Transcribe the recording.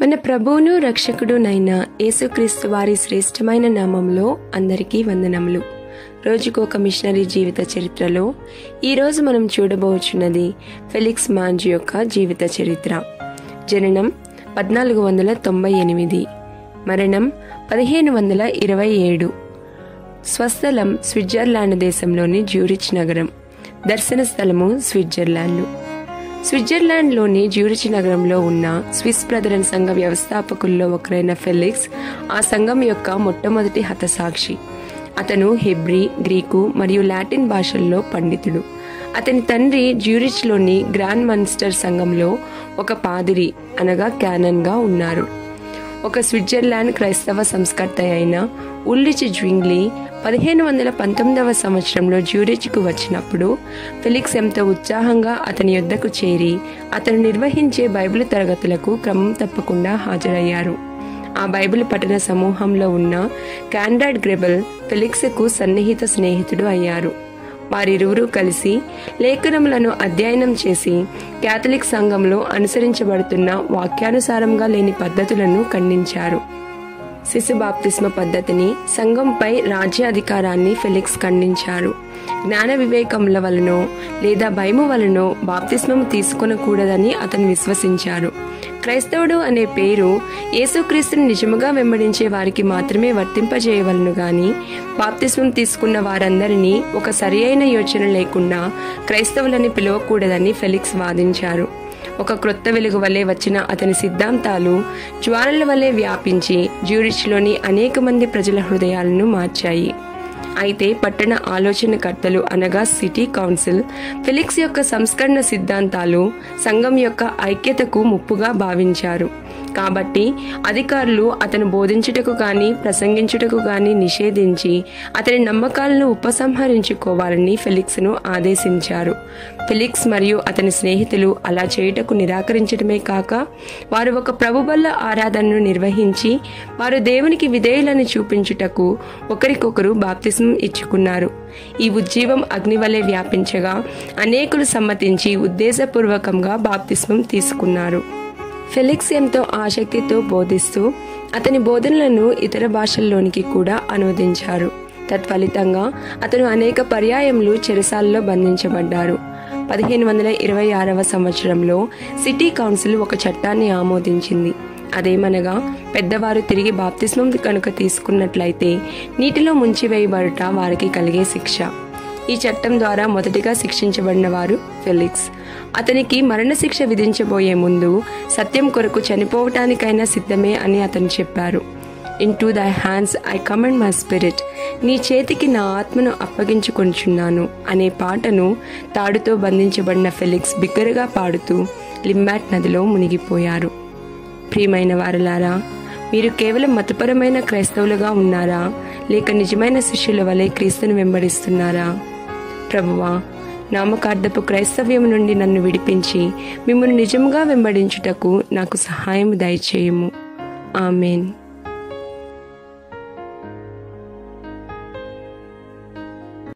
మన ప్రభువును రక్షకుడునైన యేసుక్రీస్తు వారి శ్రేష్టమైన నామంలో అందరికీ వందనములు. రోజుకు ఒక మిషనరీ జీవిత చరిత్రలో ఈరోజు మనం చూడబోచున్నది ఫెలిక్స్ మాంజ్ యొక్క జీవిత చరిత్ర. జననం 1498, మరణం 1527, స్వస్థలం స్విట్జర్లాండ్ దేశంలోని జ్యూరిచ్ నగరం, దర్శన స్థలము స్విట్జర్లాండ్లోని జ్యూరిచ్ నగరంలో ఉన్న స్విస్ బ్రదరన్ సంఘ వ్యవస్థాపకుల్లో ఒకరైన ఫెలిక్స్ ఆ సంఘం యొక్క మొట్టమొదటి హతసాక్షి. అతను హెబ్రీ, గ్రీకు మరియు లాటిన్ భాషల్లో పండితుడు. అతని తండ్రి జ్యూరిచ్లోని గ్రాండ్ మన్స్టర్ సంఘంలో ఒక పాదిరి అనగా క్యానన్గా ఉన్నారు. ఒక స్విట్జర్లాండ్ క్రైస్తవ సంస్కర్త అయిన ఉల్రిచ్ జ్వింగ్లీ 1519 సంవత్సరంలో జ్యూరిచ్కు వచ్చినప్పుడు ఫెలిక్స్ ఎంతో ఉత్సాహంగా అతని యొద్దకు చేరి అతను నిర్వహించే బైబిల్ తరగతులకు క్రమం తప్పకుండా హాజరయ్యారు. ఆ బైబిల్ పఠన సమూహంలో ఉన్న కాన్రాడ్ గ్రెబెల్ ఫెలిక్స్కు సన్నిహిత స్నేహితుడు అయ్యారు. వారిరువురు కలిసి లేఖనములను అధ్యయనం చేసి క్యాథలిక్ సంఘంలో అనుసరించబడుతున్న వాక్యానుసారంగా లేని పద్ధతులను ఖండించారు. శిశు బాప్తిస్మ పద్ధతిని, సంఘంపై రాజ్యాధికారాన్ని ఫెలిక్స్ ఖండించారు. జ్ఞాన వివేకముల వలనో లేదా భయము వలనో బాప్తిస్మము తీసుకొనకూడదని అతను విశ్వసించారు. క్రైస్తవుడు అనే పేరు యేసుక్రీస్తుని నిజముగా వెంబడించే వారికి మాత్రమే వర్తింపజేయవలను గాని బాప్తిస్మం తీసుకున్న వారందరినీ ఒక సరి అయిన యోచన లేకుండా క్రైస్తవులని పిలవకూడదని ఫెలిక్స్ వాదించారు. ఒక క్రొత్త వెలుగు వలె వచ్చిన అతని సిద్ధాంతాలు జ్వాలల వలె వ్యాపించి జ్యూరిచ్లోని అనేక మంది ప్రజల హృదయాలను మార్చాయి. అయితే పట్టణ ఆలోచనకర్తలు అనగా సిటీ కౌన్సిల్ ఫెలిక్స్ యొక్క సంస్కరణ సిద్ధాంతాలు సంఘం యొక్క ఐక్యతకు ముప్పుగా భావించారు. కాబట్టి అధికారులు అతను బోధించుటకు గాని ప్రసంగించుటకు గాని నిషేధించి అతని నమ్మకాలను ఉపసంహరించుకోవాలని ఫెలిక్స్ను ఆదేశించారు. ఫెలిక్స్ మరియు అతని స్నేహితులు అలా చేయుటకు నిరాకరించడమే కాక వారు ఒక ప్రభుబల్ల ఆరాధనను నిర్వహించి వారు దేవునికి విధేయులని చూపించుటకు ఒకరికొకరు బాప్తిస్మం ఇచ్చుకున్నారు. ఈ ఉజ్జీవం అగ్నివలె వ్యాపించగా అనేకులు సమ్మతించి ఉద్దేశపూర్వకంగా బాప్తిస్మం తీసుకున్నారు. ఫెలిక్స్ ఎంతో ఆసక్తితో బోధిస్తూ అతని బోధనలను ఇతర భాషల్లోనికి కూడా అనువదించారు. తత్ఫలితంగా అతను అనేక పర్యాయములు చెరసాలలో బంధించబడ్డారు. 1526 సంవత్సరంలో సిటీ కౌన్సిల్ ఒక చట్టాన్ని ఆమోదించింది. అదేమనగా పెద్దవారు తిరిగి బాప్తిస్మం కనుక తీసుకున్నట్లయితే నీటిలో ముంచివేయబడుట వారికి కలిగే శిక్ష. ఈ చట్టం ద్వారా మొదటిగా శిక్షించబడిన వారు ఫెలిక్స్. అతనికి మరణశిక్ష విధించబోయే ముందు సత్యం కొరకు చనిపోవటానికైనా సిద్ధమే అని అతను చెప్పారు. ఇంటూ దై hands I commend my spirit, నీ చేతికి నా ఆత్మను అప్పగించుకొనుచున్నాను అనే పాటను తాడుతో బంధించబడిన ఫెలిక్స్ బిగ్గరగా పాడుతూ లింబాట్ నదిలో మునిగిపోయారు. ప్రియమైన వారలారా, మీరు కేవలం మతపరమైన క్రైస్తవులుగా ఉన్నారా, లేక నిజమైన శిష్యుల వలె క్రీస్తును వెంబడిస్తున్నారా? ప్రభువా, నామకార్థపు క్రైస్తవ్యం నుండి నన్ను విడిపించి మిమ్మల్ని నిజంగా వెంబడించుటకు నాకు సహాయం దయచేయుము. ఆమెన్.